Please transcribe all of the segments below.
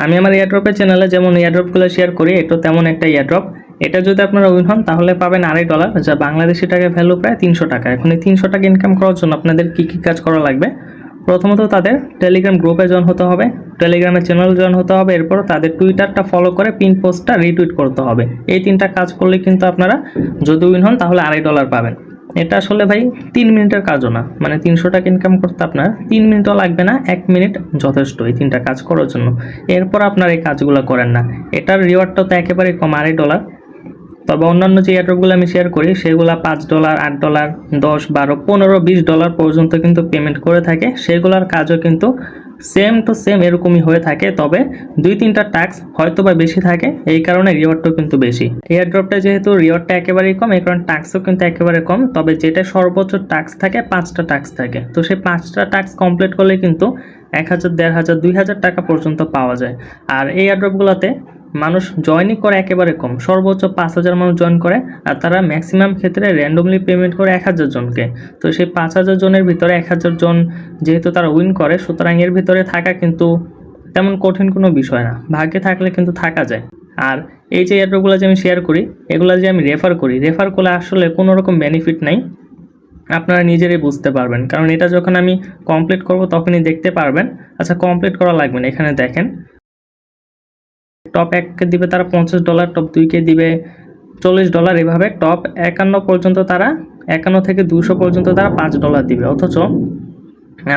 আমি আমার এয়ারড্রপের চ্যানেলে যেমন এয়ারড্রপগুলো শেয়ার করি, এটা তেমন একটা এয়ারড্রপ। এটা যদি আপনারা উইন হন তাহলে পাবেন $2.5, যা বাংলাদেশি টাকায় ভ্যালু প্রায় 300 টাকা। এখন এই 300 টাকা ইনকাম করার জন্য আপনাদের কী কী কাজ করা লাগবে? প্রথমত তাদের টেলিগ্রাম গ্রুপে জয়েন হতে হবে, টেলিগ্রামের চ্যানেল জয়েন হতে হবে, এরপর তাদের টুইটারটা ফলো করে পিন পোস্টটা রিটুইট করতে হবে। এই 3টা কাজ করলে কিন্তু আপনারা যদি উইন হন তাহলে $2.5 পাবেন। এটা আসলে ভাই 3 মিনিটের কাজও না, মানে 300 টাকা ইনকাম করতে আপনার 3 মিনিটও লাগবে না, 1 মিনিট যথেষ্ট এই 3টা কাজ করার জন্য। এরপর আপনার এই কাজগুলো করেন না, এটার রিওয়ার্ডটা তো একেবারে কম, $2.5। তবে অন্যান্য যে এয়ারড্রপগুলো আমি শেয়ার করি সেগুলো $5, $8, $10, $12, $15, $20 পর্যন্ত কিন্তু পেমেন্ট করে থাকে। সেগুলোর কাজও কিন্তু সেম টু সেম এরকমই হয়ে থাকে, তবে 2-3টা টাস্ক হয়তো বা বেশি থাকে, এই কারণে রিওয়ার্ডটাও কিন্তু বেশি। এয়ারড্রপটা যেহেতু রিওয়ার্ডটা একেবারেই কম, এই কারণে টাস্কও কিন্তু একেবারে কম। তবে যেটা সর্বোচ্চ টাস্ক থাকে 5টা টাস্ক থাকে, তো সেই 5টা টাস্ক কমপ্লিট করলে কিন্তু 1000, 1500, 2000 টাকা পর্যন্ত পাওয়া যায়। আর এই এয়ারড্রপগুলোতে মানুষ জয়েনই করে একেবারে কম, সর্বোচ্চ 5000 মানুষ জয়েন করে, আর তারা ম্যাক্সিমাম ক্ষেত্রে র্যান্ডমলি পেমেন্ট করে 1000 জনকে। তো সেই 5000 জনের ভিতরে 1000 জন যেহেতু তারা উইন করে, সুতরাং এর ভিতরে থাকা কিন্তু তেমন কঠিন কোনো বিষয় না, ভাগ্যে থাকলে কিন্তু থাকা যায়। আর এই যে এয়ারড্রপগুলো যে আমি শেয়ার করি, এগুলো যে আমি রেফার করি, রেফার করলে আসলে কোনো রকম বেনিফিট নাই, আপনারা নিজেরাই বুঝতে পারবেন, কারণ এটা যখন আমি কমপ্লিট করব তখনই দেখতে পারবেন। আচ্ছা, কমপ্লিট করা লাগবে না, এখানে দেখেন টপ 1কে দিবে তারা $50, টপ 2কে দিবে $40, এভাবে টপ 51 পর্যন্ত তারা 51 থেকে 200 পর্যন্ত তারা $5 দিবে। অথচ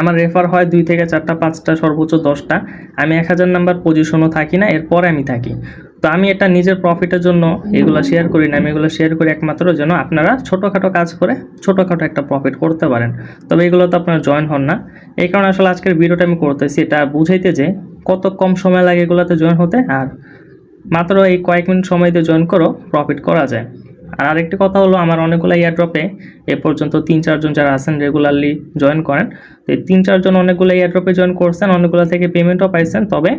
আমার রেফার হয় 2 থেকে 4টা, 5টা, সর্বোচ্চ 10টা। আমি 1000 নাম্বার পজিশনও থাকি না, এরপরে আমি থাকি। তো আমি এটা নিজের প্রফিটের জন্য এগুলো শেয়ার করি না, আমি এগুলো শেয়ার করি একমাত্র যেন আপনারা ছোটোখাটো কাজ করে ছোটোখাটো একটা প্রফিট করতে পারেন। তবে এগুলো তো আপনারা জয়েন হন না, এই কারণে আসলে আজকের ভিডিওটা আমি করতেছি, এটা বুঝাইতে যে কত কম সময় লাগে এগুলোতে জয়েন হতে, আর মাত্র এই কয়েক মিনিট সময় দিয়ে জয়েন করো প্রফিট করা যায়। আর আরেকটি কথা হলো, আমার অনেকগুলো এয়ারড্রপে এ পর্যন্ত 3-4 জন যারা আছেন রেগুলারলি জয়েন করেন, তো এই 3-4 জন অনেকগুলো এয়ারড্রপে জয়েন করছেন, অনেকগুলো থেকে পেমেন্টও পাইছেন। তবে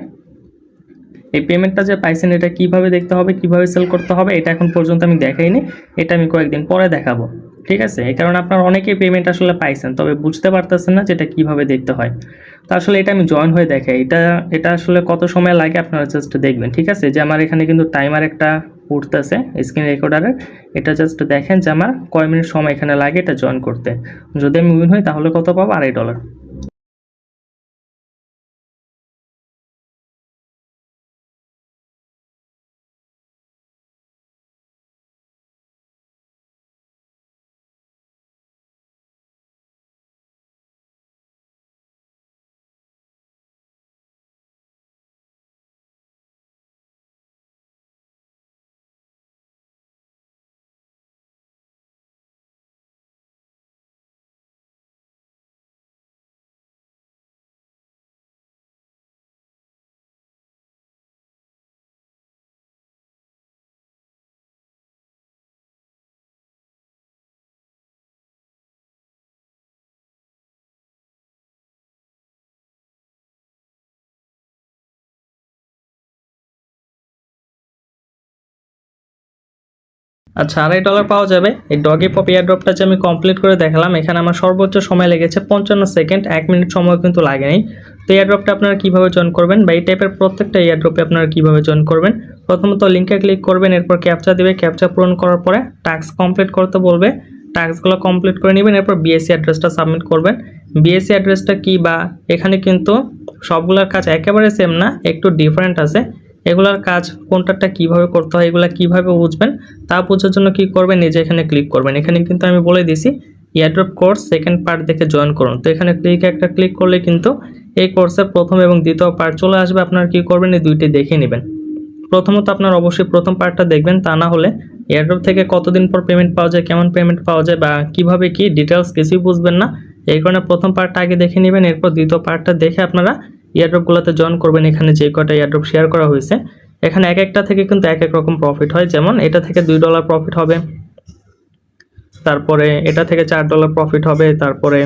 এই পেমেন্টটা যে পাইছেন এটা কিভাবে দেখতে হবে, কিভাবে সেল করতে হবে, এটা এখন পর্যন্ত আমি দেখাইনি, এটা আমি কয়েকদিন পরে দেখাবো, ঠিক আছে? এই কারণে আপনারা অনেকেই পেমেন্ট আসলে পাইছেন, তবে বুঝতে পারতেছেন না যেটা কিভাবে দেখতে হয়। তো আসলে এটা আমি জয়েন হয়ে দেখাই, এটা আসলে কত সময় লাগে আপনারা জাস্ট দেখবেন, ঠিক আছে? যে আমার এখানে কিন্তু টাইমার একটা উঠতেছে স্ক্রিন রেকর্ডারের, এটা জাস্ট দেখেন যে আমার কয় মিনিট সময় এখানে লাগে এটা জয়েন করতে। যদি আমি উইন হই তাহলে কত পাবো? $2.5। আচ্ছা, $2.5 পাওয়া যাবে। এই ডগি পপ এয়ারড্রপটা যে আমি কমপ্লিট করে দেখালাম, এখানে আমার সর্বোচ্চ সময় লেগেছে 55 সেকেন্ড, 1 মিনিট সময় কিন্তু লাগেনি। তো এয়ারড্রপটা আপনারা কীভাবে জয়েন করবেন বা এই টাইপের প্রত্যেকটা এয়ারড্রপে আপনারা কীভাবে জয়েন করবেন? প্রথমত লিঙ্কে ক্লিক করবেন, এরপর ক্যাপচা দেবে, ক্যাপচা পূরণ করার পরে টাস্ক কমপ্লিট করতে বলবে, টাস্কগুলো কমপ্লিট করে নেবেন, এরপর বিএসসি অ্যাড্রেসটা সাবমিট করবেন। বিএসসি অ্যাড্রেসটা কী, বা এখানে কিন্তু সবগুলোর কাজ একেবারে সেম না, একটু ডিফারেন্ট আছে। এগুলার কাজ কোনটাটা কিভাবে করতে হয়, এগুলা কিভাবে বুঝবেন তা বোঝার জন্য কি করবেন, নিজে এখানে ক্লিক করবেন। এখানে কিন্তু আমি বলে দিছি এয়ারড্রপ কোর্স সেকেন্ড পার্ট দেখে জয়েন করুন। তো এখানে একটা ক্লিক করলে কিন্তু এই কোর্সের প্রথম এবং দ্বিতীয় পার্ট চলে আসবে। আপনারা কি করবেন, এই দুইটি দেখে নেবেন। প্রথমত আপনার অবশ্যই প্রথম পার্টটা দেখবেন, তা না হলে এয়ারড্রপ থেকে কতদিন পর পেমেন্ট পাওয়া যায়, কেমন পেমেন্ট পাওয়া যায় বা কিভাবে কি ডিটেলস কিছুই বুঝবেন না, এই কারণে প্রথম পার্টটা আগে দেখে নেবেন। এরপর দ্বিতীয় পার্টটা দেখে আপনারা এয়ারড্রপগুলোতে জয়েন করবেন। এখানে যে কটা এয়ারড্রপ শেয়ার করা হয়েছে, এখানে এক একটা থেকে কিন্তু এক এক রকম প্রফিট হয়। যেমন এটা থেকে $2 প্রফিট হবে, তারপরে এটা থেকে $4 প্রফিট হবে, তারপরে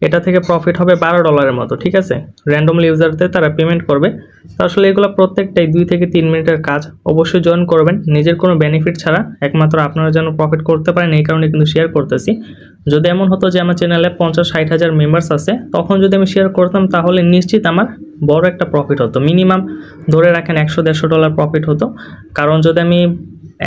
এটা থেকে প্রফিট হবে $12 মতো, ঠিক আছে? র্যান্ডমলি ইউজারদের তারা পেমেন্ট করবে। তো আসলে এগুলো প্রত্যেকটাই 2 থেকে 3 মিনিটের কাজ, অবশ্যই জয়েন করবেন নিজের কোনো বেনিফিট ছাড়া, একমাত্র আপনারা যেন প্রফিট করতে পারেন এই কারণে কিন্তু শেয়ার করতেছি। যদি এমন হতো যে আমার চ্যানেলে 50-60 হাজার মেম্বার্স আছে, তখন যদি আমি শেয়ার করতাম তাহলে নিশ্চিত আমার বড় একটা প্রফিট হতো। মিনিমাম ধরে রাখেন $100-150 প্রফিট হতো। কারণ যদি আমি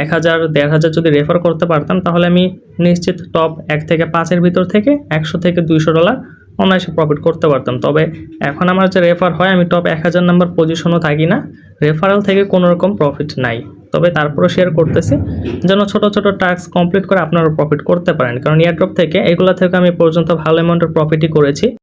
1000-1500 যদি রেফার করতে পারতাম তাহলে আমি নিশ্চিত টপ 1 থেকে 5 ভিতর থেকে $100-200 অনায়াসে প্রফিট করতে পারতাম। তবে এখন আমার যে রেফার হয় আমি টপ 1000 নাম্বার পজিশনও থাকি না, রেফারেল থেকে কোনো রকম প্রফিট নাই। তবে তারপরও শেয়ার করতেছি যেন ছোট ছোট টাস্ক কমপ্লিট করে আপনারা প্রফিট করতে পারেন, কারণ এয়ারড্রপ থেকে এগুলো থেকে আমি পর্যন্ত ভালো অ্যামাউন্টের প্রফিটই করেছি।